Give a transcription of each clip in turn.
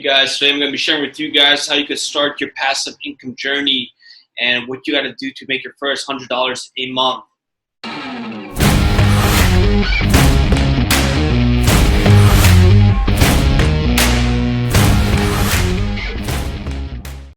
guys, today I'm going to be sharing with you guys how you can start your passive income journey and what you got to do to make your first $100 a month.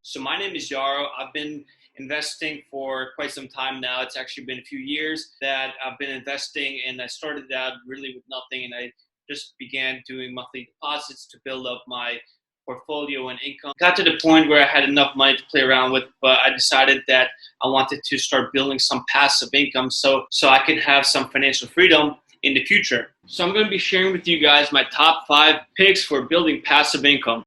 So my name is Yaro. I've been investing for quite some time now. It's actually been a few years that I've been investing, and I started out really with nothing, and I just began doing monthly deposits to build up my portfolio and income. Got to the point where I had enough money to play around with, but I decided that I wanted to start building some passive income so I could have some financial freedom in the future. So I'm going to be sharing with you guys my top 5 picks for building passive income.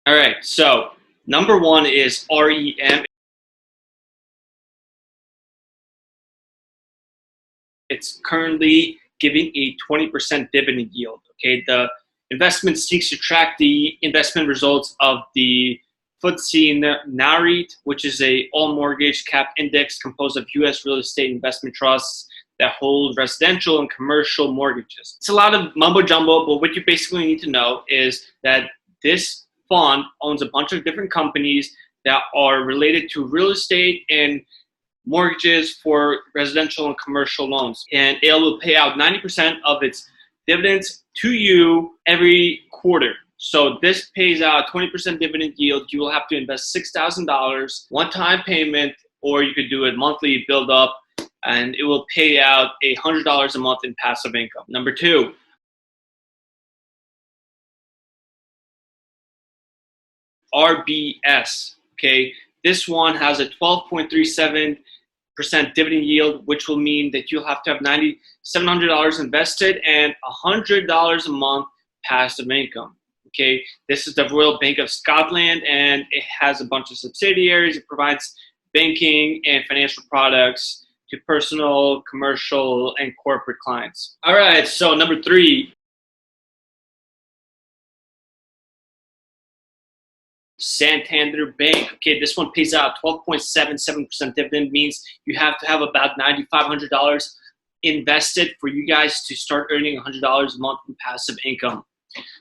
All right, so number 1 is REM. It's currently giving a 20% dividend yield. Okay, the investment seeks to track the investment results of the FTSE Nareit, which is a all-mortgage cap index composed of U.S. real estate investment trusts that hold residential and commercial mortgages. It's a lot of mumbo-jumbo, but what you basically need to know is that this fund owns a bunch of different companies that are related to real estate and mortgages for residential and commercial loans, and it will pay out 90% of its dividends to you every quarter. So this pays out 20% dividend yield. You will have to invest $6,000 one-time payment, or you could do it monthly, build up, and it will pay out $100 a month in passive income. Number 2, RBS. Okay, this one has a 12.37% dividend yield, which will mean that you'll have to have $700 invested and $100 a month passive income. Okay, this is the Royal Bank of Scotland, and it has a bunch of subsidiaries. It provides banking and financial products to personal, commercial, and corporate clients. All right, so number 3. Santander Bank. Okay, this one pays out 12.77% dividend, means you have to have about $9,500 invested for you guys to start earning $100 a month in passive income.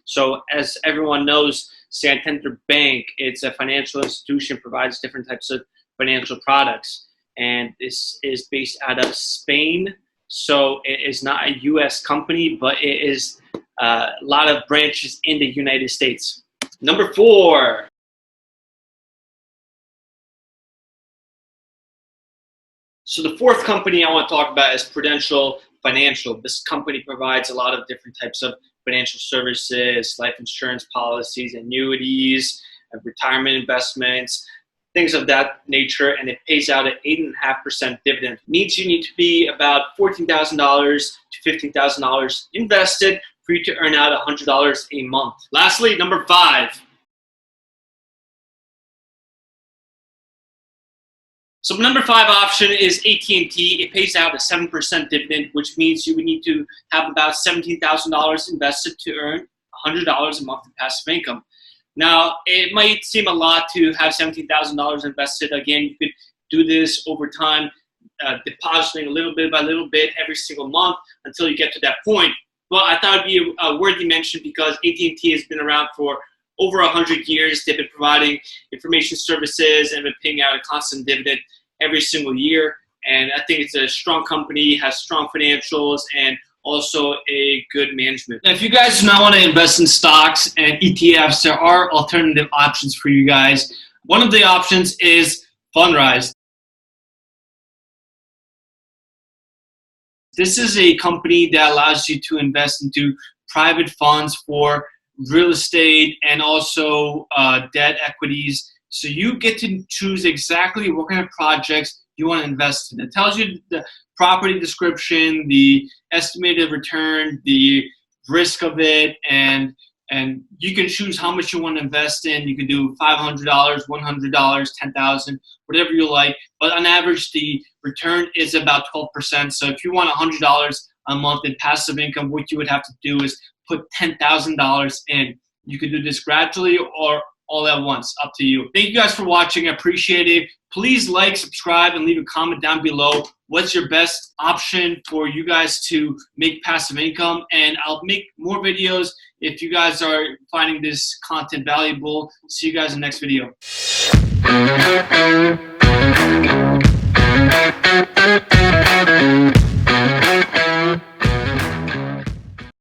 So as everyone knows, Santander Bank, it's a financial institution, provides different types of financial products, and this is based out of Spain. So it is not a US company, but it is a lot of branches in the United States. Number 4. So the 4th company I want to talk about is Prudential Financial. This company provides a lot of different types of financial services, life insurance policies, annuities, retirement investments, things of that nature, and it pays out an 8.5% dividend. Means you need to be about $14,000 to $15,000 invested for you to earn out $100 a month. Lastly, number 5. So number 5 option is AT&T. It pays out a 7% dividend, which means you would need to have about $17,000 invested to earn $100 a month in passive income. Now, it might seem a lot to have $17,000 invested. Again, you could do this over time, depositing a little bit by little bit every single month until you get to that point. Well, I thought it would be a worthy mention because AT&T has been around for over 100 years. They've been providing information services and been paying out a constant dividend every single year. And I think it's a strong company, has strong financials, and also a good management. Now, if you guys do not want to invest in stocks and ETFs, there are alternative options for you guys. One of the options is Fundrise. This is a company that allows you to invest into private funds for real estate and also debt equities. So you get to choose exactly what kind of projects you want to invest in. It tells you the property description, the estimated return, the risk of it, and you can choose how much you want to invest in. You can do $500, $100, $10,000, whatever you like. But on average, the return is about 12%. So if you want $100 a month in passive income, what you would have to do is put $10,000 in. You can do this gradually or all at once, up to you. Thank you guys for watching. I appreciate it. Please like, subscribe, and leave a comment down below what's your best option for you guys to make passive income. And I'll make more videos if you guys are finding this content valuable. See you guys in the next video.